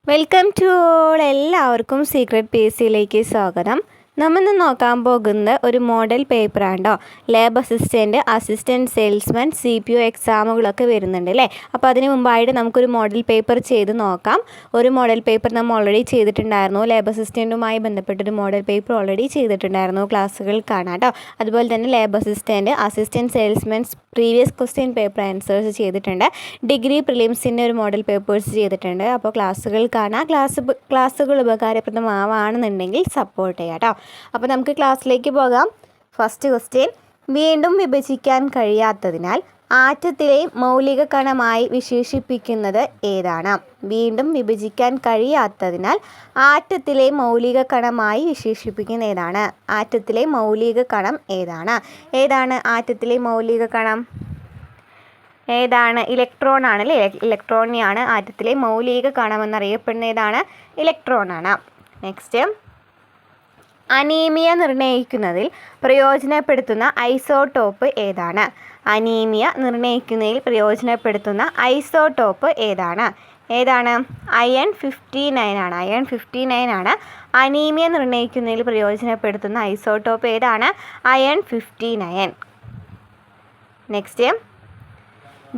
Welcome to all. എല്ലാവർക്കും secret P S സിയിലേക്ക് സ്വാഗതം. നമ്മളിന്ന് നോക്കാൻ പോകുന്ന ഒരു മോഡൽ പേപ്പറാണ് കേട്ടോ. ലാബ് അസിസ്റ്റൻറ്റ് സെയിൽസ്മാൻ CPO എക്സാമുകളൊക്കെ വരുന്നുണ്ട് അല്ലേ. അപ്പോൾ അതിന് മുമ്പായിട്ട് നമുക്കൊരു മോഡൽ പേപ്പർ ചെയ്ത് നോക്കാം. ഒരു മോഡൽ പേപ്പർ നമ്മൾ ഓൾറെഡി ചെയ്തിട്ടുണ്ടായിരുന്നു. ലാബ് അസിസ്റ്റൻറ്റുമായി ബന്ധപ്പെട്ടൊരു മോഡൽ പേപ്പർ ഓൾറെഡി ചെയ്തിട്ടുണ്ടായിരുന്നു, ക്ലാസ്സുകൾ കാണാം കേട്ടോ. അതുപോലെ തന്നെ lab assistant salesman previous question paper answers ചെയ്തിട്ടുണ്ട്. ഡിഗ്രി പ്രിലിംസിൻ്റെ ഒരു മോഡൽ പേപ്പേഴ്സ് ചെയ്തിട്ടുണ്ട്. അപ്പോൾ ക്ലാസ്സുകൾ കാണാം. ക്ലാസ്സുകൾ ഉപകാരപ്രദമാവാണെന്നുണ്ടെങ്കിൽ സപ്പോർട്ട് ചെയ്യാം കേട്ടോ. അപ്പോൾ നമുക്ക് ക്ലാസ്സിലേക്ക് പോകാം. ഫസ്റ്റ് ക്വസ്റ്റ്യൻ: വീണ്ടും വിഭജിക്കാൻ കഴിയാത്തതിനാൽ ആറ്റത്തിലെ മൗലിക കണമായി വിശേഷിപ്പിക്കുന്നത് ഏതാണ്? വീണ്ടും വിഭജിക്കാൻ കഴിയാത്തതിനാൽ ആറ്റത്തിലെ മൗലിക കണമായി വിശേഷിപ്പിക്കുന്ന ഏതാണ്? ആറ്റത്തിലെ മൗലിക കണം ഏതാണ്? ഏതാണ് ആറ്റത്തിലെ മൗലിക കണം? ഏതാണ്? ഇലക്ട്രോൺ ആണ് അല്ലേ. ഇലക്ട്രോണിനെയാണ് ആറ്റത്തിലെ മൗലിക കണം എന്നറിയപ്പെടുന്ന ഏതാണ്? ഇലക്ട്രോണാണ്. നെക്സ്റ്റ്: അനീമിയ നിർണ്ണയിക്കുന്നതിൽ പ്രയോജനപ്പെടുത്തുന്ന ഐസോടോപ്പ് ഏതാണ്? അനീമിയ നിർണ്ണയിക്കുന്നതിൽ പ്രയോജനപ്പെടുത്തുന്ന ഐസോടോപ്പ് ഏതാണ്? ഏതാണ്? അയൺ 59 ആണ്. അയൺ 59 ആണ് അനീമിയ നിർണ്ണയിക്കുന്നതിൽ പ്രയോജനപ്പെടുത്തുന്ന ഐസോടോപ്പ്. ഏതാണ്? അയൺ 59. നെക്സ്റ്റ്: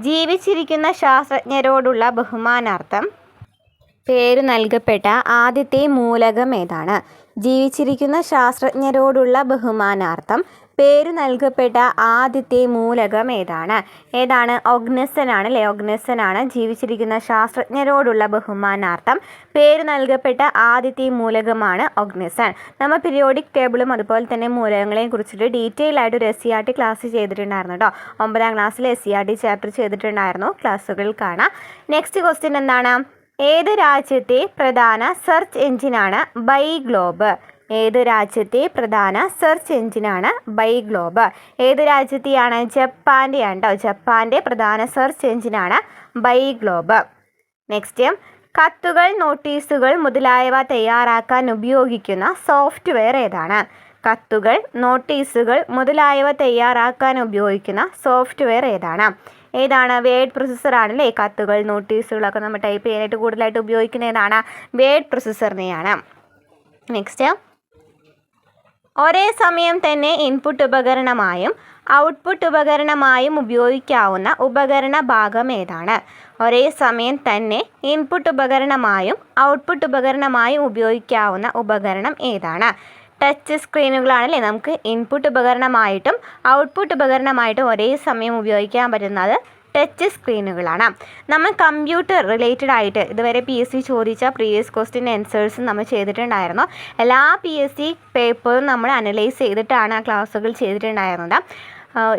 ജീവിച്ചിരിക്കുന്ന ശാസ്ത്രജ്ഞരോടുള്ള ബഹുമാനാർത്ഥം പേരു നൽകപ്പെട്ട ആദ്യത്തെ മൂലകം ഏതാണ്? ജീവിച്ചിരിക്കുന്ന ശാസ്ത്രജ്ഞരോടുള്ള ബഹുമാനാർത്ഥം പേരു നൽകപ്പെട്ട ആദ്യത്തെ മൂലകം ഏതാണ്? ഏതാണ്? ഓഗ്നസൻ ആണ് അല്ലേ. ഓഗ്നസൻ ആണ് ജീവിച്ചിരിക്കുന്ന ശാസ്ത്രജ്ഞരോടുള്ള ബഹുമാനാർത്ഥം പേരു നൽകപ്പെട്ട ആദ്യത്തെ മൂലകമാണ് ഓഗ്നസൻ. നമ്മൾ പീരിയോഡിക് ടേബിളും അതുപോലെ തന്നെ മൂലകങ്ങളെയും കുറിച്ചിട്ട് ഡീറ്റെയിൽ ആയിട്ട് ഒരു SCERT ക്ലാസ് ചെയ്തിട്ടുണ്ടായിരുന്നു കേട്ടോ. 9ാം ക്ലാസ്സിൽ SCERT ചാപ്റ്റർ ചെയ്തിട്ടുണ്ടായിരുന്നു. ക്ലാസ്സുകൾ കാണാം. നെക്സ്റ്റ് ക്വസ്റ്റ്യൻ എന്താണ്? ഏത് രാജ്യത്തെ പ്രധാന സെർച്ച് എഞ്ചിനാണ് ബൈഗ്ലോബ്? ഏത് രാജ്യത്തെ പ്രധാന സെർച്ച് എഞ്ചിനാണ് ബൈഗ്ലോബ്? ഏത് രാജ്യത്തെയാണ്? ജപ്പാൻ്റെയാണ് കേട്ടോ. ജപ്പാൻ്റെ പ്രധാന സെർച്ച് എഞ്ചിനാണ് ബൈഗ്ലോബ്. നെക്സ്റ്റ്: കത്തുകൾ, നോട്ടീസുകൾ മുതലായവ തയ്യാറാക്കാൻ ഉപയോഗിക്കുന്ന സോഫ്റ്റ്വെയർ ഏതാണ്? കത്തുകൾ, നോട്ടീസുകൾ മുതലായവ തയ്യാറാക്കാൻ ഉപയോഗിക്കുന്ന സോഫ്റ്റ്വെയർ ഏതാണ്? ഏതാണ്? വേഡ് പ്രൊസസ്സർ ആണല്ലേ. കത്തുകൾ, നോട്ടീസുകളൊക്കെ നമ്മൾ ടൈപ്പ് ചെയ്യാനായിട്ട് കൂടുതലായിട്ട് ഉപയോഗിക്കുന്ന ഏതാണ്? വേഡ് പ്രൊസസ്സറിനെയാണ്. നെക്സ്റ്റ്: ഒരേ സമയം തന്നെ ഇൻപുട്ട് ഉപകരണമായും ഔട്ട്പുട്ട് ഉപകരണമായും ഉപയോഗിക്കാവുന്ന ഉപകരണ ഭാഗം ഏതാണ്? ഒരേ സമയം തന്നെ ഇൻപുട്ട് ഉപകരണമായും ഔട്ട്പുട്ട് ഉപകരണമായും ഉപയോഗിക്കാവുന്ന ഉപകരണം ഏതാണ്? ടച്ച് സ്ക്രീനുകളാണല്ലേ. നമുക്ക് ഇൻപുട്ട് ഉപകരണമായിട്ടും ഔട്ട്പുട്ട് ഉപകരണമായിട്ടും ഒരേ സമയം ഉപയോഗിക്കാൻ പറ്റുന്നത് ടച്ച് സ്ക്രീനുകളാണ്. നമ്മൾ കമ്പ്യൂട്ടർ റിലേറ്റഡ് ആയിട്ട് ഇതുവരെ PSC ചോദിച്ച പ്രീവിയസ് ക്വസ്റ്റ്യൻ ആൻസേഴ്സും നമ്മൾ ചെയ്തിട്ടുണ്ടായിരുന്നു. എല്ലാ PSC പേപ്പറും നമ്മൾ അനലൈസ് ചെയ്തിട്ടാണ് ആ ക്ലാസ്സുകൾ ചെയ്തിട്ടുണ്ടായിരുന്നത്.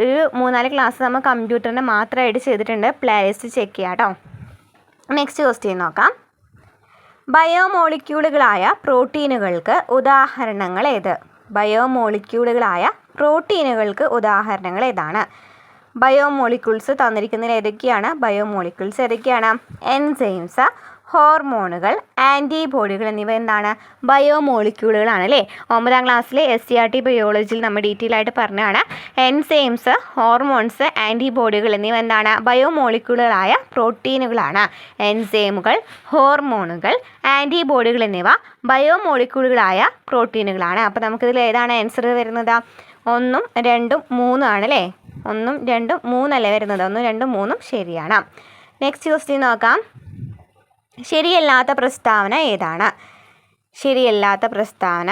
ഒരു 3-4 ക്ലാസ് നമ്മൾ കമ്പ്യൂട്ടറിൻ്റെ മാത്രമായിട്ട് ചെയ്തിട്ടുണ്ട്. പ്ലേലിസ്റ്റ് ചെക്ക് ചെയ്യാം കേട്ടോ. നെക്സ്റ്റ് ക്വസ്റ്റ്യൻ നോക്കാം. ബയോമോളിക്യൂളുകളായ പ്രോട്ടീനുകൾക്ക് ഉദാഹരണങ്ങൾ ഏത്? ബയോമോളിക്യൂളുകളായ പ്രോട്ടീനുകൾക്ക് ഉദാഹരണങ്ങൾ ഏതാണ്? ബയോമോളിക്യൂൾസ് തന്നിരിക്കുന്നതിൽ ഏതൊക്കെയാണ്? ബയോമോളിക്യൂൾസ് ഏതൊക്കെയാണ്? എൻസൈംസ്, ഹോർമോണുകൾ, ആൻറ്റിബോഡികൾ എന്നിവ എന്താണ്? ബയോമോളിക്യൂളുകളാണ് അല്ലേ. 9ാം ക്ലാസ്സിലെ SCERT ബയോളജിയിൽ നമ്മൾ ഡീറ്റെയിൽ ആയിട്ട് പറഞ്ഞതാണ്. എൻസൈംസ്, ഹോർമോൺസ്, ആൻറ്റിബോഡികൾ എന്നിവ എന്താണ്? ബയോമോളിക്യൂളുകളായ പ്രോട്ടീനുകളാണ്. എൻസൈമുകൾ, ഹോർമോണുകൾ, ആൻറ്റിബോഡികൾ എന്നിവ ബയോമോളിക്യൂളുകളായ പ്രോട്ടീനുകളാണ്. അപ്പോൾ നമുക്കിതിൽ ഏതാണ് ആൻസർ വരുന്നത്? 1, 2, 3 ആണല്ലേ. 1, 2, 3 അല്ലേ വരുന്നത്. 1, 2, 3 ശരിയാണ്. നെക്സ്റ്റ് ക്വസ്റ്റ്യൻ നോക്കാം. ശരിയല്ലാത്ത പ്രസ്താവന ഏതാണ്? ശരിയല്ലാത്ത പ്രസ്താവന: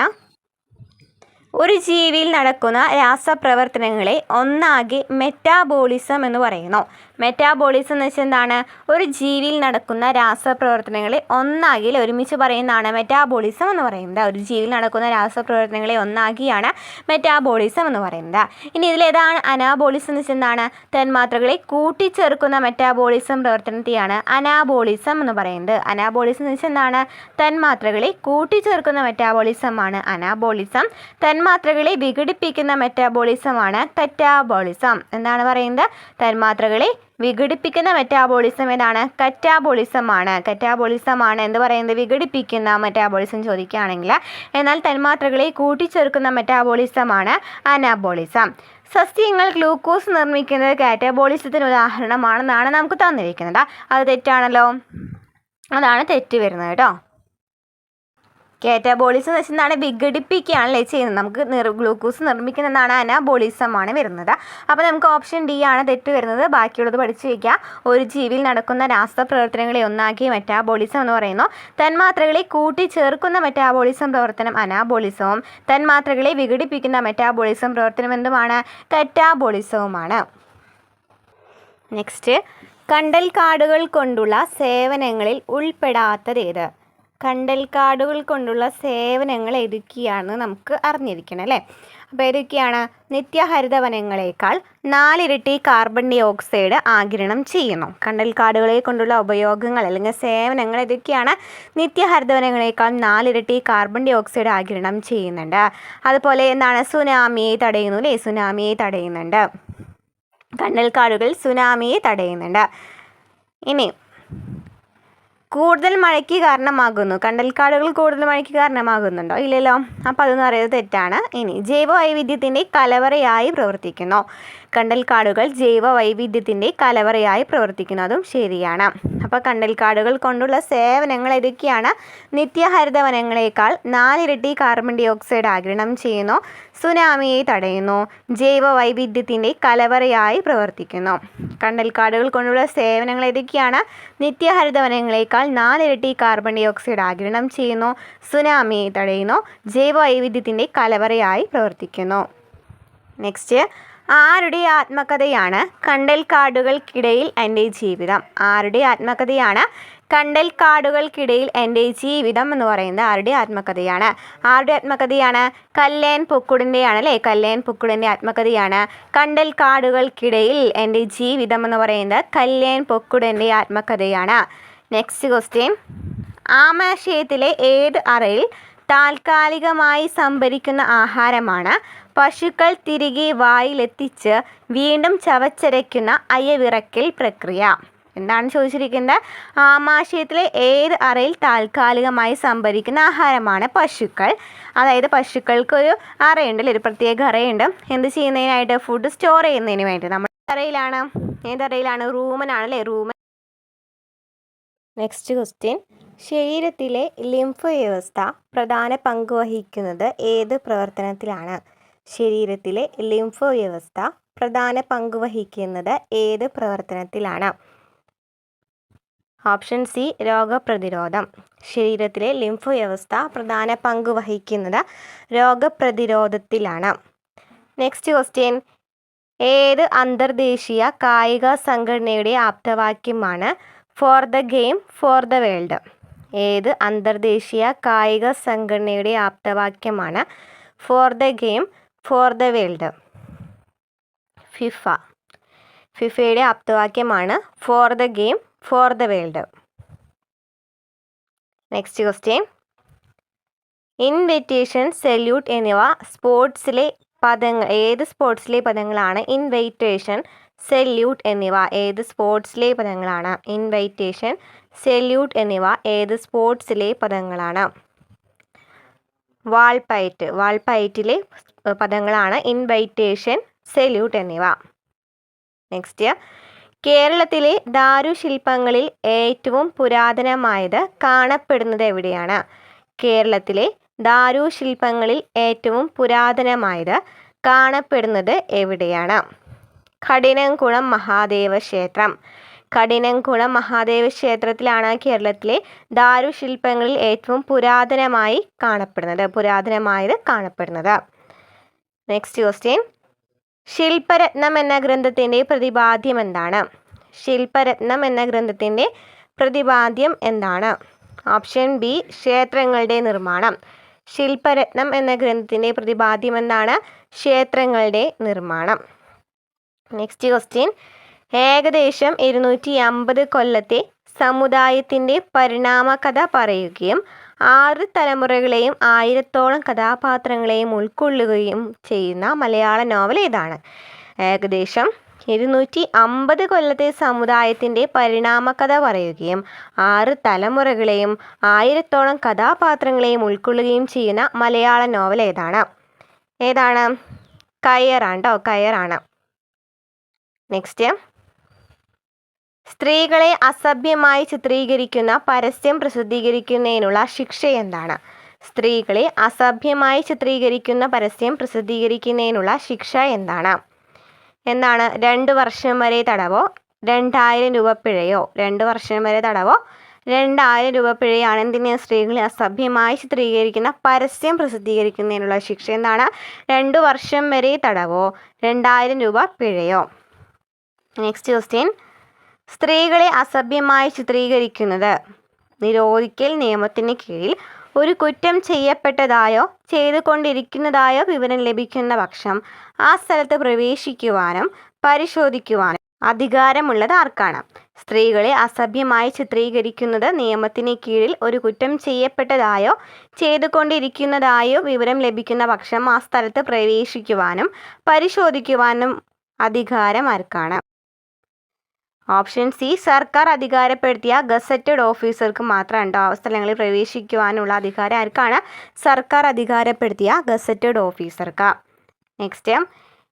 ഒരു ജീവിയിൽ നടക്കുന്ന രാസപ്രവർത്തനങ്ങളെ ഒന്നാകെ മെറ്റാബോളിസം എന്ന് പറയുന്നു. മെറ്റാബോളിസം എന്ന് വെച്ചാൽ എന്താണ്? ഒരു ജീവിയിൽ നടക്കുന്ന രാസപ്രവർത്തനങ്ങളെ ഒന്നാകെ ഒരുമിച്ച് പറയുന്നതാണ് മെറ്റാബോളിസം എന്ന് പറയുന്നത്. ഒരു ജീവിയിൽ നടക്കുന്ന രാസപ്രവർത്തനങ്ങളെ ഒന്നാക്കിയാണ് മെറ്റാബോളിസം എന്ന് പറയുന്നത്. ഇനി ഇതിലേതാണ് അനാബോളിസം എന്ന് വെച്ചാൽ എന്താണ്? തന്മാത്രകളെ കൂട്ടിച്ചേർക്കുന്ന മെറ്റാബോളിസം പ്രവർത്തനത്തെയാണ് അനാബോളിസം എന്ന് പറയുന്നത്. അനാബോളിസം എന്ന് വെച്ചാൽ എന്താണ്? തന്മാത്രകളെ കൂട്ടിച്ചേർക്കുന്ന മെറ്റാബോളിസമാണ് അനാബോളിസം. തന്മാത്രകളെ വിഘടിപ്പിക്കുന്ന മെറ്റാബോളിസമാണ് കറ്റാബോളിസം. എന്താണ് പറയുന്നത്? തന്മാത്രകളെ വിഘടിപ്പിക്കുന്ന മെറ്റാബോളിസം ഏതാണ്? കറ്റാബോളിസമാണ്. കറ്റാബോളിസമാണ് എന്ത് പറയുന്നത്? വിഘടിപ്പിക്കുന്ന മെറ്റാബോളിസം ചോദിക്കുകയാണെങ്കിൽ. എന്നാൽ തന്മാത്രകളെ കൂട്ടിച്ചേർക്കുന്ന മെറ്റാബോളിസമാണ് അനാബോളിസം. സസ്യങ്ങൾ ഗ്ലൂക്കോസ് നിർമ്മിക്കുന്നത് കാറ്റബോളിസത്തിന് ഉദാഹരണമാണെന്നാണ് നമുക്ക് തന്നിരിക്കുന്നത്. അത് തെറ്റാണല്ലോ. അതാണ് തെറ്റ് വരുന്നത് കേട്ടോ. കാറ്റബോളിസം എന്ന് വെച്ചാൽ എന്താണ്? വിഘടിപ്പിക്കുകയാണല്ലേ ചെയ്യുന്നത്. നമുക്ക് ഗ്ലൂക്കോസ് നിർമ്മിക്കുന്നതാണ് അനാബോളിസമാണ് വരുന്നത്. അപ്പോൾ നമുക്ക് ഓപ്ഷൻ ഡി ആണ് തെറ്റ് വരുന്നത്. ബാക്കിയുള്ളത് പഠിച്ചു വയ്ക്കുക. ഒരു ജീവിയിൽ നടക്കുന്ന രാസപ്രവർത്തനങ്ങളെ ഒന്നാക്കി മെറ്റാബോളിസം എന്ന് പറയുന്നു. തന്മാത്രകളെ കൂട്ടിച്ചേർക്കുന്ന മെറ്റാബോളിസം പ്രവർത്തനം അനാബോളിസവും തന്മാത്രകളെ വിഘടിപ്പിക്കുന്ന മെറ്റാബോളിസം പ്രവർത്തനം എന്തുമാണ്? കറ്റാബോളിസവുമാണ്. നെക്സ്റ്റ്, കണ്ടൽക്കാടുകൾ കൊണ്ടുള്ള സേവനങ്ങളിൽ ഉൾപ്പെടാത്തതേത്? കണ്ടൽക്കാടുകൾ കൊണ്ടുള്ള സേവനങ്ങൾ ഏതൊക്കെയാണെന്ന് നമുക്ക് അറിഞ്ഞിരിക്കണം അല്ലേ. അപ്പോൾ ഏതൊക്കെയാണ്? നിത്യഹരിതവനങ്ങളേക്കാൾ 4 ഇരട്ടി കാർബൺ ഡൈ ഓക്സൈഡ് ആഗിരണം ചെയ്യുന്നു. കണ്ടൽക്കാടുകളെ കൊണ്ടുള്ള ഉപയോഗങ്ങൾ അല്ലെങ്കിൽ സേവനങ്ങൾ ഏതൊക്കെയാണ്? നിത്യഹരിതവനങ്ങളേക്കാൾ 4 ഇരട്ടി കാർബൺ ഡൈ ഓക്സൈഡ് ആഗിരണം ചെയ്യുന്നുണ്ട്. അതുപോലെ എന്താണ്? സുനാമിയെ തടയുന്നു അല്ലേ. സുനാമിയെ തടയുന്നുണ്ട്. കണ്ടൽക്കാടുകൾ സുനാമിയെ തടയുന്നുണ്ട്. ഇനി കൂടുതൽ മഴയ്ക്ക് കാരണമാകുന്നു. കണ്ടൽക്കാടുകൾ കൂടുതൽ മഴയ്ക്ക് കാരണമാകുന്നുണ്ടോ? ഇല്ലല്ലോ. അപ്പോൾ അതെന്ന് പറയുന്നത് തെറ്റാണ്. ഇനി ജൈവവൈവിധ്യത്തിൻ്റെ കലവറയായി പ്രവർത്തിക്കുന്നു. കണ്ടൽക്കാടുകൾ ജൈവവൈവിധ്യത്തിൻ്റെ കലവറയായി പ്രവർത്തിക്കുന്നു. അതും ശരിയാണ്. അപ്പോൾ കണ്ടൽക്കാടുകൾ കൊണ്ടുള്ള സേവനങ്ങൾ ഏതൊക്കെയാണ്? നിത്യഹരിതവനങ്ങളേക്കാൾ 4 ഇരട്ടി കാർബൺ ഡൈ ഓക്സൈഡ് ആഗിരണം ചെയ്യുന്നു. സുനാമിയെ തടയുന്നു. ജൈവവൈവിധ്യത്തിൻ്റെ കലവറയായി പ്രവർത്തിക്കുന്നു. കണ്ടൽക്കാടുകൾ കൊണ്ടുള്ള സേവനങ്ങൾ ഏതൊക്കെയാണ്? നിത്യഹരിതവനങ്ങളേക്കാൾ 4 ഇരട്ടി കാർബൺ ഡൈ ഓക്സൈഡ് ആഗിരണം ചെയ്യുന്നു. സുനാമിയെ തടയുന്നു. ജൈവവൈവിധ്യത്തിൻ്റെ കലവറയായി പ്രവർത്തിക്കുന്നു. നെക്സ്റ്റ്, ആരുടെ ആത്മകഥയാണ് കണ്ടൽക്കാടുകൾക്കിടയിൽ എൻ്റെ ജീവിതം? ആരുടെ ആത്മകഥയാണ് കണ്ടൽക്കാടുകൾക്കിടയിൽ എൻ്റെ ജീവിതം എന്ന് പറയുന്നത്? ആരുടെ ആത്മകഥയാണ്? ആരുടെ ആത്മകഥയാണ്? കല്ലേൻ പൊക്കുടിൻ്റെയാണ് അല്ലേ. കല്ലേൻ പൊക്കുടിൻ്റെ ആത്മകഥയാണ് കണ്ടൽക്കാടുകൾക്കിടയിൽ എൻ്റെ ജീവിതം എന്ന് പറയുന്നത്. കല്ലേൻ പൊക്കുടിൻ്റെ ആത്മകഥയാണ്. നെക്സ്റ്റ് ക്വസ്റ്റ്യൻ, ആമാശയത്തിലെ ഏത് അറയിൽ താൽക്കാലികമായി സംഭരിക്കുന്ന ആഹാരമാണ് പശുക്കൾ തിരികെ വായിലെത്തിച്ച് വീണ്ടും ചവച്ചരയ്ക്കുന്ന അയവിറക്കൽ പ്രക്രിയ? എന്താണ് ചോദിച്ചിരിക്കുന്നത്? ആമാശയത്തിലെ ഏത് അറയിൽ താൽക്കാലികമായി സംഭരിക്കുന്ന ആഹാരമാണ് പശുക്കൾ? അതായത് പശുക്കൾക്കൊരു അറയുണ്ട് അല്ലേ, ഒരു പ്രത്യേക അറയുണ്ട്. എന്ത് ചെയ്യുന്നതിനായിട്ട്? ഫുഡ് സ്റ്റോർ ചെയ്യുന്നതിന് വേണ്ടി. നമ്മുടെ അറയിലാണ്. ഏതറയിലാണ്? റൂമനാണ് അല്ലേ. റൂമൻ. നെക്സ്റ്റ് ക്വസ്റ്റ്യൻ, ശരീരത്തിലെ ലിംഫ് വ്യവസ്ഥ പ്രധാന പങ്ക് വഹിക്കുന്നത് ഏത് പ്രവർത്തനത്തിലാണ്? ശരീരത്തിലെ ലിംഫ് വ്യവസ്ഥ പ്രധാന പങ്ക് വഹിക്കുന്നത് ഏത് പ്രവർത്തനത്തിലാണ്? Option C, രോഗപ്രതിരോധം. ശരീരത്തിലെ ലിംഫ് വ്യവസ്ഥ പ്രധാന പങ്ക് വഹിക്കുന്നത് രോഗപ്രതിരോധത്തിലാണ്. നെക്സ്റ്റ് ക്വസ്റ്റ്യൻ, ഏത് അന്തർദേശീയ കായിക സംഘടനയുടെ ആപ്തവാക്യമാണ് for the game for the world? ഏത് അന്തർദേശീയ കായിക സംഘടനയുടെ ആപ്തവാക്യമാണ് for the game for the world? FIFA. ഫിഫയുടെ ആപ്തവാക്യമാണ് for the game for the world. Next question, invitation, salute എന്നിവ സ്പോർട്സിലെ പദങ്ങൾ ഏത് സ്പോർട്സിലെ പദങ്ങളാണ്? ഇൻവൈറ്റേഷൻ, സല്യൂട്ട് എന്നിവ ഏത് സ്പോർട്സിലെ പദങ്ങളാണ്? ഇൻവൈറ്റേഷൻ, സല്യൂട്ട് എന്നിവ ഏത് സ്പോർട്സിലെ പദങ്ങളാണ്? വാൾപ്പയറ്റ്. വാൾപ്പയറ്റിലെ പദങ്ങളാണ് ഇൻവൈറ്റേഷൻ, സല്യൂട്ട് എന്നിവ. നെക്സ്റ്റ്, കേരളത്തിലെ ദാരുശില്പങ്ങളിൽ ഏറ്റവും പുരാതനമായത് കാണപ്പെടുന്നത് എവിടെയാണ്? കേരളത്തിലെ ദാരുശില്പങ്ങളിൽ ഏറ്റവും പുരാതനമായത് കാണപ്പെടുന്നത് എവിടെയാണ്? കഠിനംകുളം മഹാദേവ ക്ഷേത്രം. കഠിനംകുളം മഹാദേവ ക്ഷേത്രത്തിലാണ് കേരളത്തിലെ ദാരുശില്പങ്ങളിൽ ഏറ്റവും പുരാതനമായത് കാണപ്പെടുന്നത്. നെക്സ്റ്റ് ക്വസ്റ്റ്യൻ, ശില്പരത്നം എന്ന ഗ്രന്ഥത്തിൻ്റെ പ്രതിപാദ്യം എന്താണ്? ശില്പരത്നം എന്ന ഗ്രന്ഥത്തിൻ്റെ പ്രതിപാദ്യം എന്താണ്? ഓപ്ഷൻ ബി, ക്ഷേത്രങ്ങളുടെ നിർമ്മാണം. ശില്പരത്നം എന്ന ഗ്രന്ഥത്തിൻ്റെ പ്രതിപാദ്യം എന്താണ്? ക്ഷേത്രങ്ങളുടെ നിർമ്മാണം. നെക്സ്റ്റ് ക്വസ്റ്റ്യൻ, ഏകദേശം 250 കൊല്ലത്തെ സമുദായത്തിൻ്റെ പരിണാമകഥ പറയുകയും 6 തലമുറകളെയും 1000ഓളം കഥാപാത്രങ്ങളെയും ഉൾക്കൊള്ളുകയും ചെയ്യുന്ന മലയാള നോവൽ ഏതാണ്? ഏകദേശം 250 കൊല്ലത്തെ സമുദായത്തിൻ്റെ പരിണാമകഥ പറയുകയും 6 തലമുറകളെയും 1000ഓളം കഥാപാത്രങ്ങളെയും ഉൾക്കൊള്ളുകയും ചെയ്യുന്ന മലയാള നോവൽ ഏതാണ്? ഏതാണ്? കയറാണ് കേട്ടോ. കയറാണ്. നെക്സ്റ്റ്, സ്ത്രീകളെ അസഭ്യമായി ചിത്രീകരിക്കുന്ന പരസ്യം പ്രസിദ്ധീകരിക്കുന്നതിനുള്ള ശിക്ഷ എന്താണ്? സ്ത്രീകളെ അസഭ്യമായി ചിത്രീകരിക്കുന്ന പരസ്യം പ്രസിദ്ധീകരിക്കുന്നതിനുള്ള ശിക്ഷ എന്താണ്? 2 വർഷം വരെ തടവോ 2000 രൂപ പിഴയോ? 2 വർഷം വരെ തടവോ 2000 രൂപ പിഴയാണ് എന്തിന്? സ്ത്രീകളെ അസഭ്യമായി ചിത്രീകരിക്കുന്ന പരസ്യം പ്രസിദ്ധീകരിക്കുന്നതിനുള്ള ശിക്ഷ എന്താണ്? 2 വർഷം വരെ തടവോ 2000 രൂപ പിഴയോ? നെക്സ്റ്റ് ക്വസ്റ്റ്യൻ, സ്ത്രീകളെ അസഭ്യമായി ചിത്രീകരിക്കുന്നത് നിരോധിക്കൽ നിയമത്തിന് കീഴിൽ ഒരു കുറ്റം ചെയ്യപ്പെട്ടതായോ ചെയ്തുകൊണ്ടിരിക്കുന്നതായോ വിവരം ലഭിക്കുന്ന പക്ഷം ആ സ്ഥലത്ത് പ്രവേശിക്കുവാനും പരിശോധിക്കുവാനും അധികാരമുള്ളത് ആർക്കാണ്? സ്ത്രീകളെ അസഭ്യമായി ചിത്രീകരിക്കുന്നത് നിയമത്തിന് കീഴിൽ ഒരു കുറ്റം ചെയ്യപ്പെട്ടതായോ ചെയ്തുകൊണ്ടിരിക്കുന്നതായോ വിവരം ലഭിക്കുന്ന പക്ഷം ആ സ്ഥലത്ത് പ്രവേശിക്കുവാനും പരിശോധിക്കുവാനും അധികാരം ആർക്കാണ്? ഓപ്ഷൻ സി, സർക്കാർ അധികാരപ്പെടുത്തിയ ഗസറ്റഡ് ഓഫീസർക്ക് മാത്രമാണ് ആ സ്ഥലങ്ങളിൽ പ്രവേശിക്കുവാനുള്ള അധികാരം ആർക്കാണ്? സർക്കാർ അധികാരപ്പെടുത്തിയ ഗസറ്റഡ് ഓഫീസർക്ക്. നെക്സ്റ്റ്,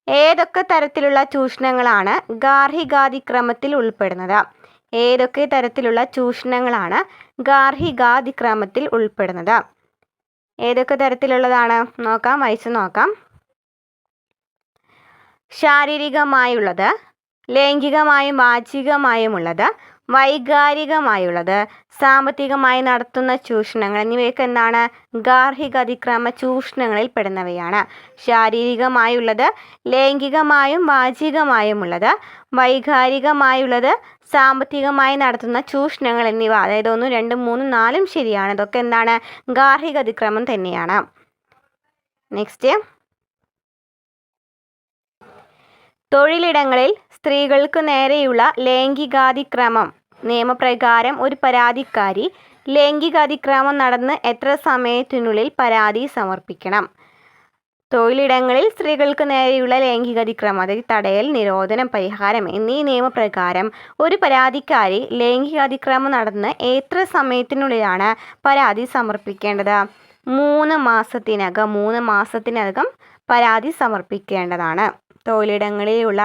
ഏതൊക്കെ തരത്തിലുള്ള ചൂഷണങ്ങളാണ് ഗാർഹികാതിക്രമത്തിൽ ഉൾപ്പെടുന്നത്? ഏതൊക്കെ തരത്തിലുള്ള ചൂഷണങ്ങളാണ് ഗാർഹികാതിക്രമത്തിൽ ഉൾപ്പെടുന്നത്? ഏതൊക്കെ തരത്തിലുള്ളതാണ് നോക്കാം, വായിച്ചു നോക്കാം. ശാരീരികമായുള്ളത്, ലൈംഗികമായും വാചികമായുമുള്ളത്, വൈകാരികമായുള്ളത്, സാമ്പത്തികമായി നടത്തുന്ന ചൂഷണങ്ങൾ എന്നിവയൊക്കെ എന്താണ്? ഗാർഹിക അതിക്രമ ചൂഷണങ്ങളിൽ പെടുന്നവയാണ്. ശാരീരികമായുള്ളത്, ലൈംഗികമായും വാചികമായുമുള്ളത്, വൈകാരികമായുള്ളത്, സാമ്പത്തികമായി നടത്തുന്ന ചൂഷണങ്ങൾ എന്നിവ, അതായത് 1, 2, 3, 4 ശരിയാണ്. ഇതൊക്കെ എന്താണ്? ഗാർഹിക അതിക്രമം തന്നെയാണ്. നെക്സ്റ്റ്, തൊഴിലിടങ്ങളിൽ സ്ത്രീകൾക്ക് നേരെയുള്ള ലൈംഗികാതിക്രമം നിയമപ്രകാരം ഒരു പരാതിക്കാരി ലൈംഗികാതിക്രമം നടന്ന് എത്ര സമയത്തിനുള്ളിൽ പരാതി സമർപ്പിക്കണം? തൊഴിലിടങ്ങളിൽ സ്ത്രീകൾക്ക് നേരെയുള്ള ലൈംഗികാതിക്രമം, അതായത് തടയൽ, നിരോധനം, പരിഹാരം എന്നീ നിയമപ്രകാരം ഒരു പരാതിക്കാരി ലൈംഗികാതിക്രമം നടന്ന് എത്ര സമയത്തിനുള്ളിലാണ് പരാതി സമർപ്പിക്കേണ്ടത്? 3 മാസത്തിനകം പരാതി സമർപ്പിക്കേണ്ടതാണ് തൊഴിലിടങ്ങളിലുള്ള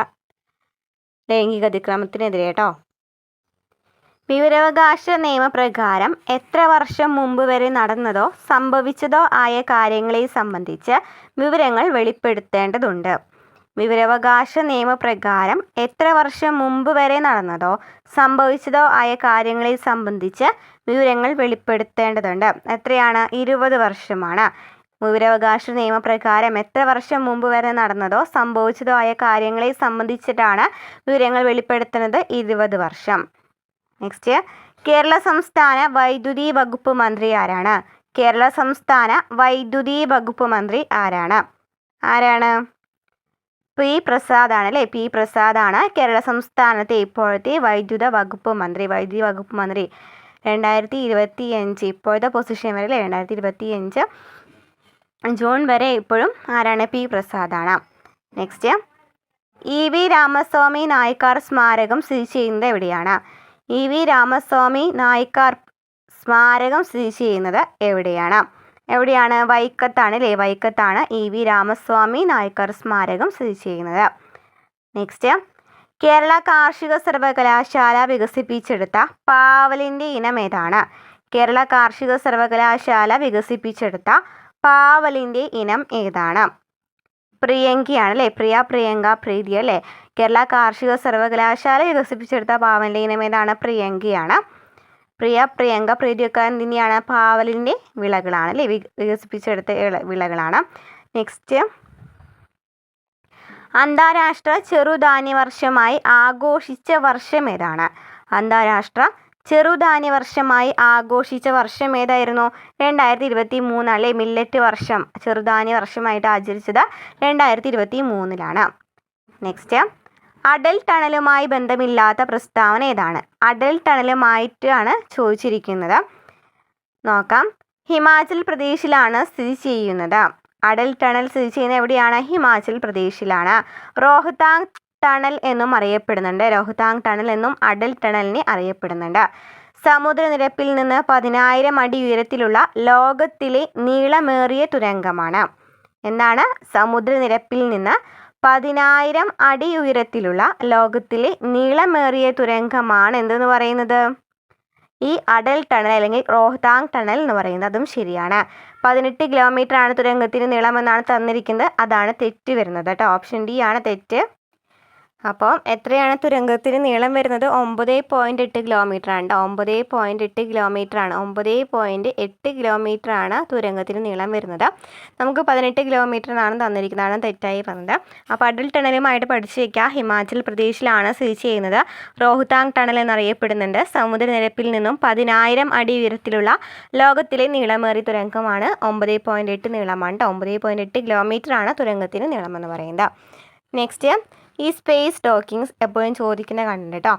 ലൈംഗിക അതിക്രമത്തിനെതിരെ കേട്ടോ. വിവരാവകാശ നിയമപ്രകാരം എത്ര വർഷം മുമ്പ് വരെ നടന്നതോ സംഭവിച്ചതോ ആയ കാര്യങ്ങളെ സംബന്ധിച്ച് വിവരങ്ങൾ വെളിപ്പെടുത്തേണ്ടതുണ്ട്. വിവരാവകാശ നിയമപ്രകാരം എത്ര വർഷം മുമ്പ് വരെ നടന്നതോ സംഭവിച്ചതോ ആയ കാര്യങ്ങളെ സംബന്ധിച്ച് വിവരങ്ങൾ വെളിപ്പെടുത്തേണ്ടതുണ്ട്. എത്രയാണ്? 20 വർഷമാണ്. വിവരാവകാശ നിയമപ്രകാരം എത്ര വർഷം മുമ്പ് വരെ നടന്നതോ സംഭവിച്ചതോ ആയ കാര്യങ്ങളെ സംബന്ധിച്ചിട്ടാണ് വിവരങ്ങൾ വെളിപ്പെടുത്തുന്നത്? 20 വർഷം. നെക്സ്റ്റ്, കേരള സംസ്ഥാന വൈദ്യുതി വകുപ്പ് മന്ത്രി ആരാണ്? കേരള സംസ്ഥാന വൈദ്യുതി വകുപ്പ് മന്ത്രി ആരാണ്? പി പ്രസാദ് ആണ് അല്ലേ? പി പ്രസാദ് ആണ് കേരള സംസ്ഥാനത്തെ ഇപ്പോഴത്തെ വൈദ്യുതി വകുപ്പ് മന്ത്രി. 2025 ഇപ്പോഴത്തെ പൊസിഷൻ വരെ അല്ലേ? 2025 ജൂൺ വരെ ഇപ്പോഴും ആരാണ്? പി പ്രസാദാണ്. നെക്സ്റ്റ്, ഇ.വി. രാമസ്വാമി നായ്ക്കാർ സ്മാരകം സ്ഥിതി ചെയ്യുന്നത് എവിടെയാണ്? ഇ.വി. രാമസ്വാമി നായ്ക്കാർ സ്മാരകം സ്ഥിതി ചെയ്യുന്നത് എവിടെയാണ്? വൈക്കത്താണ് അല്ലേ? വൈക്കത്താണ് ഇ.വി. രാമസ്വാമി നായ്ക്കാർ സ്മാരകം സ്ഥിതി ചെയ്യുന്നത്. നെക്സ്റ്റ്, കേരള കാർഷിക സർവകലാശാല വികസിപ്പിച്ചെടുത്ത പാവലിൻ്റെ ഇനം ഏതാണ്? കേരള കാർഷിക സർവകലാശാല വികസിപ്പിച്ചെടുത്ത പാവലിൻ്റെ ഇനം ഏതാണ്? പ്രിയങ്കിയാണ് അല്ലേ? പ്രിയങ്ക, പ്രീതി അല്ലേ? കേരള കാർഷിക സർവകലാശാല വികസിപ്പിച്ചെടുത്ത പാവലിൻ്റെ ഇനം ഏതാണ്? പ്രിയങ്കിയാണ്. പ്രിയങ്ക, പ്രീതിയൊക്കെ എന്തിനെയാണ്? പാവലിൻ്റെ വിളകളാണ് അല്ലേ? വികസിപ്പിച്ചെടുത്ത വിളകളാണ്. നെക്സ്റ്റ്, അന്താരാഷ്ട്ര ചെറുധാന്യവർഷമായി ആഘോഷിച്ച വർഷം ഏതാണ്? അന്താരാഷ്ട്ര ചെറുധാന്യവർഷമായി ആഘോഷിച്ച വർഷം ഏതായിരുന്നു? 2023 അല്ലേ? മില്ലറ്റ് വർഷം, ചെറുധാന്യ വർഷമായിട്ട് ആചരിച്ചത് 2023 നെക്സ്റ്റ്, അടൽ ടണലുമായി ബന്ധമില്ലാത്ത പ്രസ്താവന ഏതാണ്? അടൽ ടണലുമായിട്ടാണ് ചോദിച്ചിരിക്കുന്നത്. നോക്കാം. ഹിമാചൽ പ്രദേശിലാണ് സ്ഥിതി ചെയ്യുന്നത്. അടൽ ടണൽ സ്ഥിതി ചെയ്യുന്നത് എവിടെയാണ്? ഹിമാചൽ പ്രദേശിലാണ്. റോഹ്താങ് ടണൽ എന്നും അറിയപ്പെടുന്നുണ്ട്. റോഹ്താങ് ടണൽ എന്നും അടൽ ടണലിനെ അറിയപ്പെടുന്നുണ്ട്. സമുദ്രനിരപ്പിൽ നിന്ന് 10,000 അടി ഉയരത്തിലുള്ള ലോകത്തിലെ നീളമേറിയ തുരങ്കമാണ്. എന്താണ്? സമുദ്രനിരപ്പിൽ നിന്ന് 10,000 അടി ഉയരത്തിലുള്ള ലോകത്തിലെ നീളമേറിയ തുരങ്കമാണ് എന്തെന്ന് പറയുന്നത്? ഈ അടൽ ടണൽ അല്ലെങ്കിൽ റോഹ്താങ് ടണൽ എന്ന് പറയുന്നത്. അതും ശരിയാണ്. 18 കിലോമീറ്റർ ആണ് തുരങ്കത്തിന് നീളമെന്നാണ് തന്നിരിക്കുന്നത്. അതാണ് തെറ്റ് വരുന്നത് കേട്ടോ. ഓപ്ഷൻ ഡി ആണ് തെറ്റ്. അപ്പോൾ എത്രയാണ് തുരങ്കത്തിന് നീളം വരുന്നത്? 9.8 കിലോമീറ്റർ ആണ് കേട്ടോ. 9.8 കിലോമീറ്റർ ആണ്. 9.8 കിലോമീറ്റർ ആണ് തുരങ്കത്തിന് നീളം വരുന്നത്. നമുക്ക് 18 കിലോമീറ്റർ എന്നാണ് തന്നിരിക്കുന്നതാണ് തെറ്റായി പറഞ്ഞത്. അപ്പോൾ അടൽ ടണലുമായിട്ട് പഠിച്ചു വയ്ക്കുക. ഹിമാചൽ പ്രദേശിലാണ് സ്ഥിതി ചെയ്യുന്നത്. റോഹ്താങ് ടണൽ എന്നറിയപ്പെടുന്നുണ്ട്. സമുദ്രനിരപ്പിൽ നിന്നും 10,000 അടി ഉയരത്തിലുള്ള ലോകത്തിലെ നീളമേറിയ തുരങ്കമാണ്. 9.8 നീളമാണ് കേട്ടോ. 9.8 കിലോമീറ്റർ ആണ് തുരങ്കത്തിന് നീളമെന്ന് പറയുന്നത്. നെക്സ്റ്റ്, ഈ സ്പേസ് ഡോക്കിംഗ് എപ്പോഴും ചോദിക്കുന്ന കണ്ടുണ്ട് കേട്ടോ.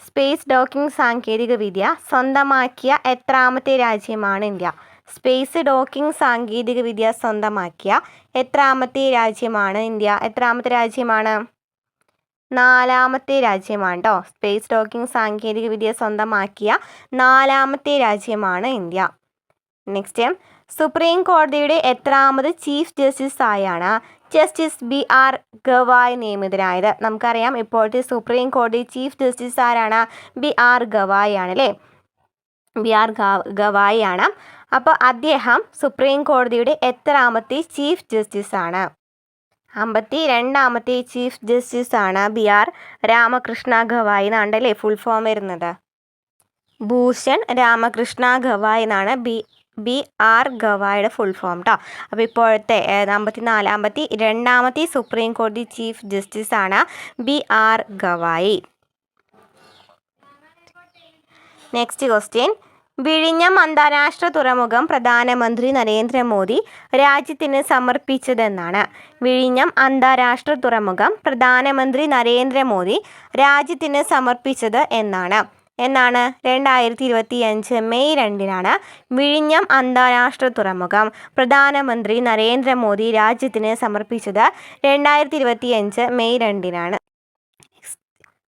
സ്പേസ് ഡോക്കിംഗ് സാങ്കേതിക വിദ്യ സ്വന്തമാക്കിയ എത്രാമത്തെ രാജ്യമാണ് ഇന്ത്യ? സ്പേസ് ഡോക്കിംഗ് സാങ്കേതിക വിദ്യ സ്വന്തമാക്കിയ എത്രാമത്തെ രാജ്യമാണ് ഇന്ത്യ? എത്രാമത്തെ രാജ്യമാണ്? 4ാമത്തെ രാജ്യമാണ് കേട്ടോ. സ്പേസ് ഡോക്കിംഗ് സാങ്കേതിക വിദ്യ സ്വന്തമാക്കിയ 4ാമത്തെ രാജ്യമാണ് ഇന്ത്യ. നെക്സ്റ്റ്, സുപ്രീം കോടതിയുടെ എത്രാമത് ചീഫ് ജസ്റ്റിസ് ആയാണ് ജസ്റ്റിസ് BR ഗവായ് നിയമിതനായത്? നമുക്കറിയാം ഇപ്പോഴത്തെ സുപ്രീം കോടതി ചീഫ് ജസ്റ്റിസ് ആരാണ്? BR ഗവായ് ആണ് അല്ലേ. BR ഗവായ് ആണ്. അപ്പോൾ അദ്ദേഹം സുപ്രീം കോടതിയുടെ എത്രാമത്തെ ചീഫ് ജസ്റ്റിസ് ആണ്? 52ാമത്തെ ചീഫ് ജസ്റ്റിസ് ആണ്. BR രാമകൃഷ്ണ ഗവായ് എന്നാണ്ടല്ലേ ഫുൾ ഫോം വരുന്നത്. ഭൂഷൺ രാമകൃഷ്ണ ഗവായ് എന്നാണ് BR ഗവായുടെ ഫുൾ ഫോം കേട്ടോ. അപ്പോൾ ഇപ്പോഴത്തെ 52ാമത്തെ സുപ്രീം കോടതി ചീഫ് ജസ്റ്റിസ് ആണ് BR ഗവായി. നെക്സ്റ്റ് ക്വസ്റ്റ്യൻ, വിഴിഞ്ഞം അന്താരാഷ്ട്ര തുറമുഖം പ്രധാനമന്ത്രി നരേന്ദ്രമോദി രാജ്യത്തിന് സമർപ്പിച്ചതെന്നാണ്? വിഴിഞ്ഞം അന്താരാഷ്ട്ര തുറമുഖം പ്രധാനമന്ത്രി നരേന്ദ്രമോദി രാജ്യത്തിന് സമർപ്പിച്ചത് എന്നാണ്? 2025 മെയ് 2 വിഴിഞ്ഞം അന്താരാഷ്ട്ര തുറമുഖം പ്രധാനമന്ത്രി നരേന്ദ്രമോദി രാജ്യത്തിന് സമർപ്പിച്ചത് 2025 May 2.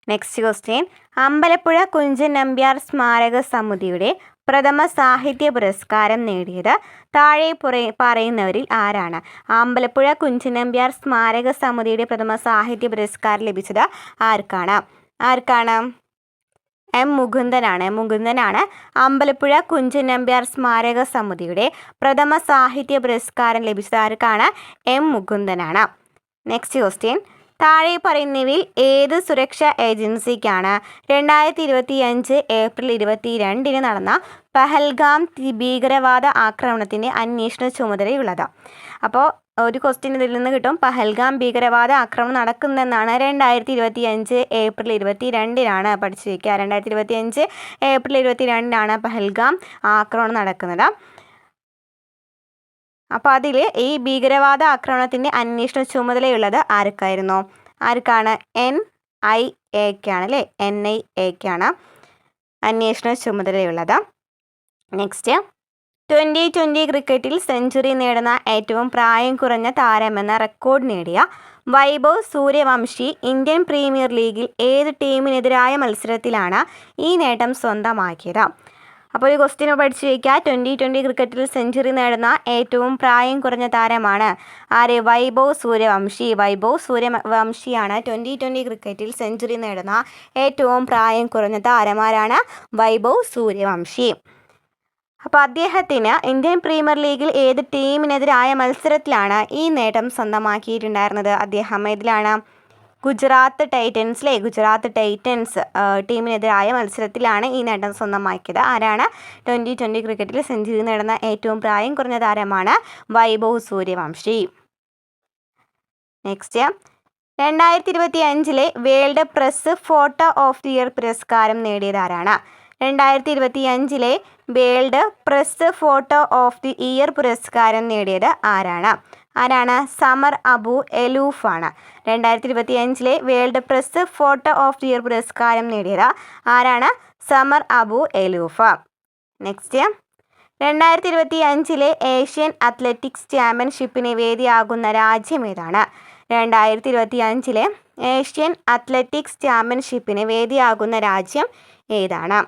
Next question, Ambalappuzha Kunchan Nambiar സ്മാരക സമിതിയുടെ പ്രഥമ സാഹിത്യ പുരസ്കാരം നേടിയത് താഴെ പറയുന്നവരിൽ ആരാണ്? അമ്പലപ്പുഴ കുഞ്ചൻ നമ്പ്യാർ സ്മാരക സമിതിയുടെ പ്രഥമ സാഹിത്യ പുരസ്കാരം ലഭിച്ചത് ആർക്കാണ്? M. മുകുന്ദനാണ്. അമ്പലപ്പുഴ കുഞ്ചൻ നമ്പ്യാർ സ്മാരക സമിതിയുടെ പ്രഥമ സാഹിത്യ പുരസ്കാരം ലഭിച്ചത് ആർക്കാണ്? M. മുകുന്ദനാണ്. നെക്സ്റ്റ് ക്വസ്റ്റ്യൻ, താഴെ പറയുന്നവയിൽ ഏത് സുരക്ഷാ ഏജൻസിക്കാണ് 2025 ഏപ്രിൽ 22 നടന്ന പഹൽഗാം ഭീകരവാദ ആക്രമണത്തിൻ്റെ അന്വേഷണ ചുമതലയുള്ളത്? അപ്പോൾ ഒരു ക്വസ്റ്റ്യൻ ഇതിൽ നിന്ന് കിട്ടും. പഹൽഗാം ഭീകരവാദ ആക്രമണം നടക്കുന്നതെന്നാണ് 2025 ഏപ്രിൽ 22 പഠിച്ചു വയ്ക്കുക. 2025 ഏപ്രിൽ 22 പഹൽഗാം ആക്രമണം നടക്കുന്നത്. അപ്പോൾ അതിൽ ഈ ഭീകരവാദ ആക്രമണത്തിൻ്റെ അന്വേഷണ ചുമതലയുള്ളത് ആർക്കാണ്? NIAക്കാണ് അല്ലേ. NIAക്കാണ് അന്വേഷണ ചുമതലയുള്ളത്. നെക്സ്റ്റ്, 2020 ക്രിക്കറ്റിൽ സെഞ്ചുറി നേടുന്ന ഏറ്റവും പ്രായം കുറഞ്ഞ താരമെന്ന റെക്കോർഡ് നേടിയ വൈഭവ് സൂര്യവംശി ഇന്ത്യൻ പ്രീമിയർ ലീഗിൽ ഏത് ടീമിനെതിരായ മത്സരത്തിലാണ് ഈ നേട്ടം സ്വന്തമാക്കിയത്? അപ്പോൾ ഈ ക്വസ്റ്റ്യൻ പഠിച്ചു വയ്ക്കുക. 2020 ക്രിക്കറ്റിൽ സെഞ്ചുറി നേടുന്ന ഏറ്റവും പ്രായം കുറഞ്ഞ താരമാണ് ആര്? വൈഭവ് സൂര്യവംശിയാണ് 2020 ക്രിക്കറ്റിൽ സെഞ്ചുറി നേടുന്ന ഏറ്റവും പ്രായം കുറഞ്ഞ താരമാരാണ്? വൈഭവ് സൂര്യവംശി. അപ്പോൾ അദ്ദേഹത്തിന് ഇന്ത്യൻ പ്രീമിയർ ലീഗിൽ ഏത് ടീമിനെതിരായ മത്സരത്തിലാണ് ഈ നേട്ടം സ്വന്തമാക്കിയിട്ടുണ്ടായിരുന്നത്? അദ്ദേഹം ഏതിലാണ്? ഗുജറാത്ത് ടൈറ്റൻസ് ടീമിനെതിരായ മത്സരത്തിലാണ് ഈ നേട്ടം സ്വന്തമാക്കിയത്. ആരാണ്? 2020 ക്രിക്കറ്റിൽ സെഞ്ചുറി നേടുന്ന ഏറ്റവും പ്രായം കുറഞ്ഞ താരമാണ് Vaibhav Suryavanshi. Next, 2025 world press photo of the year പുരസ്കാരം നേടിയത് ആരാണ്? 2025 world press photo of the year പുരസ്കാരം നേടിയത് ആരാണ്? സമർ അബു എലൂഫാണ്. 2025 world press photo of the year പുരസ്കാരം നേടിയത് ആരാണ്? Samar Abu Elouf. Next, 2025 Asian athletics ചാമ്പ്യൻഷിപ്പിന് വേദിയാകുന്ന രാജ്യം ഏതാണ്? 2025 ഏഷ്യൻ അത്ലറ്റിക്സ് ചാമ്പ്യൻഷിപ്പിന് വേദിയാകുന്ന രാജ്യം ഏതാണ്?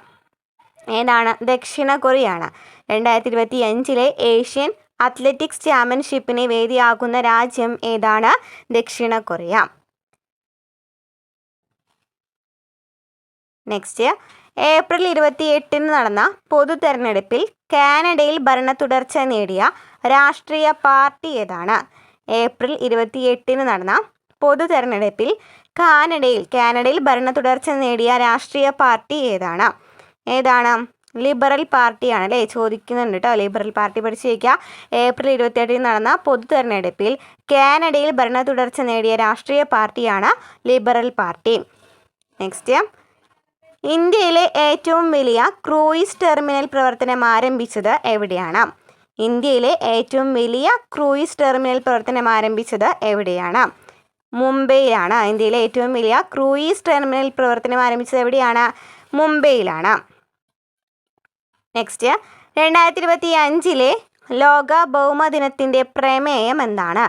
ദക്ഷിണ കൊറിയയാണ്. 2025 ഏഷ്യൻ അത്ലറ്റിക്സ് ചാമ്പ്യൻഷിപ്പിന് വേദിയാകുന്ന രാജ്യം ഏതാണ്? ദക്ഷിണ കൊറിയ. നെക്സ്റ്റ്, ഏപ്രിൽ 28 നടന്ന പൊതു തെരഞ്ഞെടുപ്പിൽ കാനഡയിൽ ഭരണ തുടർച്ച നേടിയ രാഷ്ട്രീയ പാർട്ടി ഏതാണ്? ഏപ്രിൽ 28 നടന്ന പൊതു തെരഞ്ഞെടുപ്പിൽ കാനഡയിൽ ഭരണ തുടർച്ച നേടിയ രാഷ്ട്രീയ പാർട്ടി ഏതാണ്? ലിബറൽ പാർട്ടിയാണ് അല്ലേ? ചോദിക്കുന്നുണ്ട് കേട്ടോ. ലിബറൽ പാർട്ടി പഠിച്ചു വയ്ക്കുക. ഏപ്രിൽ 28 നടന്ന പൊതു തെരഞ്ഞെടുപ്പിൽ കാനഡയിൽ ഭരണ തുടർച്ച നേടിയ രാഷ്ട്രീയ പാർട്ടിയാണ് ലിബറൽ പാർട്ടി. നെക്സ്റ്റ്, ഇന്ത്യയിലെ ഏറ്റവും വലിയ ക്രൂയിസ് ടെർമിനൽ പ്രവർത്തനം ആരംഭിച്ചത് എവിടെയാണ്? ഇന്ത്യയിലെ ഏറ്റവും വലിയ ക്രൂയിസ് ടെർമിനൽ പ്രവർത്തനം ആരംഭിച്ചത് എവിടെയാണ്? മുംബൈയിലാണ്. ഇന്ത്യയിലെ ഏറ്റവും വലിയ ക്രൂയിസ് ടെർമിനൽ പ്രവർത്തനം ആരംഭിച്ചത് എവിടെയാണ്? മുംബൈയിലാണ്. നെക്സ്റ്റ്, 2025 ലോക ഭൗമദിനത്തിൻ്റെ പ്രമേയം എന്താണ്?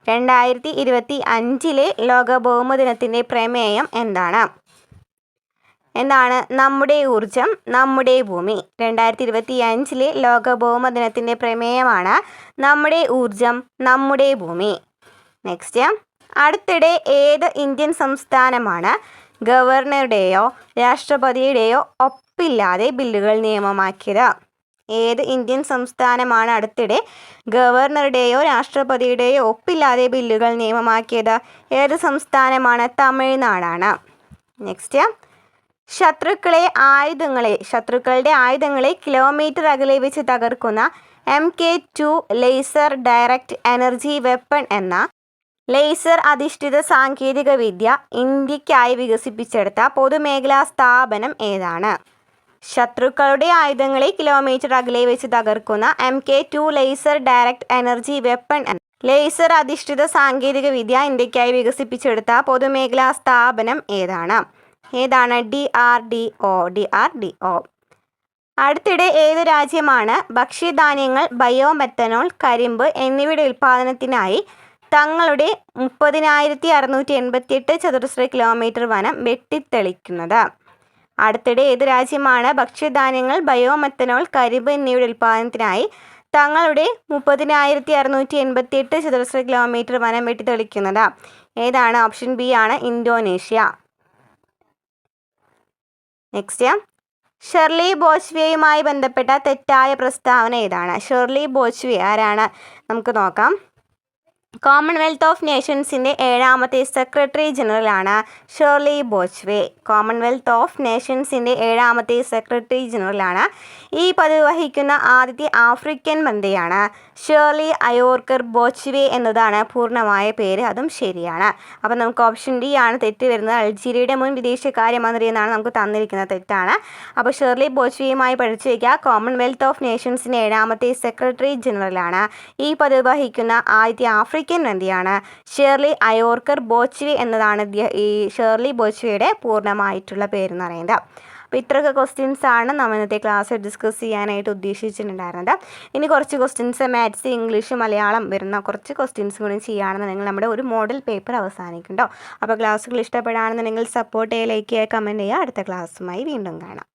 2025 ലോക ഭൗമദിനത്തിൻ്റെ പ്രമേയം എന്താണ്? നമ്മുടെ ഊർജം നമ്മുടെ ഭൂമി. 2025 ലോക ഭൗമദിനത്തിൻ്റെ പ്രമേയമാണ് നമ്മുടെ ഊർജം നമ്മുടെ ഭൂമി. നെക്സ്റ്റ്, അടുത്തിടെ ഏത് ഇന്ത്യൻ സംസ്ഥാനമാണ് ഗവർണറുടെയോ രാഷ്ട്രപതിയുടെയോ ഒപ്പില്ലാതെ ബില്ലുകൾ നിയമമാക്കിയത്? ഏത് ഇന്ത്യൻ സംസ്ഥാനമാണ് അടുത്തിടെ ഗവർണറുടെയോ രാഷ്ട്രപതിയുടെയോ ഒപ്പില്ലാതെ ബില്ലുകൾ നിയമമാക്കിയത്? ഏത് സംസ്ഥാനമാണ്? തമിഴ്നാടാണ്. നെക്സ്റ്റ്, ശത്രുക്കളുടെ ആയുധങ്ങളെ കിലോമീറ്റർ അകലെ വെച്ച് തകർക്കുന്ന MK2 laser direct energy weapon എന്ന ലേസർ അധിഷ്ഠിത സാങ്കേതിക വിദ്യ ഇന്ത്യക്കായി വികസിപ്പിച്ചെടുത്ത പൊതുമേഖലാ സ്ഥാപനം ഏതാണ്? ശത്രുക്കളുടെ ആയുധങ്ങളെ കിലോമീറ്റർ അകലെ വെച്ച് തകർക്കുന്ന MK2 laser direct energy weapon എന്ന ലേസർ അധിഷ്ഠിത സാങ്കേതിക വിദ്യ ഇന്ത്യക്കായി വികസിപ്പിച്ചെടുത്ത പൊതുമേഖലാ സ്ഥാപനം ഏതാണ്? DRDO. അടുത്തിടെ ഏത് രാജ്യമാണ് ഭക്ഷ്യധാന്യങ്ങൾ, ബയോമെത്തനോൾ, കരിമ്പ് എന്നിവയുടെ ഉൽപ്പാദനത്തിനായി തങ്ങളുടെ 30,688 ചതുരശ്ര കിലോമീറ്റർ വനം വെട്ടിത്തെളിക്കുന്നത്? അടുത്തിടെ ഏത് രാജ്യമാണ് ഭക്ഷ്യധാന്യങ്ങൾ, ബയോമെത്തനോൾ, കരിമ്പ് എന്നിവയുടെ ഉൽപ്പാദനത്തിനായി തങ്ങളുടെ 30,688 ചതുരശ്ര കിലോമീറ്റർ വനം വെട്ടിത്തെളിക്കുന്നത്? ഓപ്ഷൻ ബി ആണ് ഇന്തോനേഷ്യ. നെക്സ്റ്റ്, ഷെർലി ബോസ്വേയുമായി ബന്ധപ്പെട്ട തെറ്റായ പ്രസ്താവന ഏതാണ്? ഷെർലി ബോസ്വേ ആരാണ്? നമുക്ക് നോക്കാം. കോമൺവെൽത്ത് ഓഫ് നേഷൻസിൻ്റെ 7ാമത്തെ സെക്രട്ടറി ജനറലാണ് ഷെർലി ബോസ്വേ. കോമൺവെൽത്ത് ഓഫ് നേഷൻസിൻ്റെ 7ാമത്തെ സെക്രട്ടറി ജനറലാണ്. ഈ പദവി വഹിക്കുന്ന ആദ്യത്തെ ആഫ്രിക്കൻ വനിതയാണ്. ഷെർലി അയോർക്കർ ബോസ്വേ എന്നതാണ് പൂർണ്ണമായ പേര്. അതും ശരിയാണ്. അപ്പോൾ നമുക്ക് ഓപ്ഷൻ ഡി ആണ് തെറ്റ് വരുന്നത്. അൾജീരിയയുടെ മുൻ വിദേശകാര്യമന്ത്രി എന്നാണ് നമുക്ക് തന്നിരിക്കുന്നത്. തെറ്റാണ്. അപ്പോൾ ഷെർലി ബോസ്വേയുമായി പഠിച്ചു വയ്ക്കുക. കോമൺവെൽത്ത് ഓഫ് നേഷൻസിൻ്റെ 7ാമത്തെ സെക്രട്ടറി ജനറലാണ്. ഈ പദവി വഹിക്കുന്ന ആദ്യത്തെ ആഫ്രിക്കൻ വനിതയാണ് ഷെർലി അയോർക്കർ ബോസ്വേ എന്നതാണ് ഈ ഷെർലി ബോസ്വേയുടെ പൂർണ്ണമായിട്ടുള്ള പേരെന്ന് പറയുന്നത്. അപ്പോൾ ഇത്രയൊക്കെ ക്വസ്റ്റ്യൻസാണ് നമ്മൾ ഇന്നത്തെ ക്ലാസ്സിൽ ഡിസ്കസ് ചെയ്യാനായിട്ട് ഉദ്ദേശിച്ചിട്ടുണ്ടായിരുന്നത്. ഇനി കുറച്ച് ക്വസ്റ്റ്യൻസ് മാത്സ്, ഇംഗ്ലീഷ്, മലയാളം വരുന്ന കുറച്ച് ക്വസ്റ്റ്യൻസ് കൂടി ചെയ്യുകയാണെന്നുണ്ടെങ്കിൽ നമ്മുടെ ഒരു മോഡൽ പേപ്പർ അവസാനിക്കും കേട്ടോ. അപ്പോൾ ക്ലാസ്സുകൾ ഇഷ്ടപ്പെടുകയാണെന്നുണ്ടെങ്കിൽ സപ്പോർട്ട് ചെയ്യുക, ലൈക്ക് ചെയ്യുക, കമൻറ്റ് ചെയ്യുക. അടുത്ത ക്ലാസ്സുമായി വീണ്ടും കാണാം.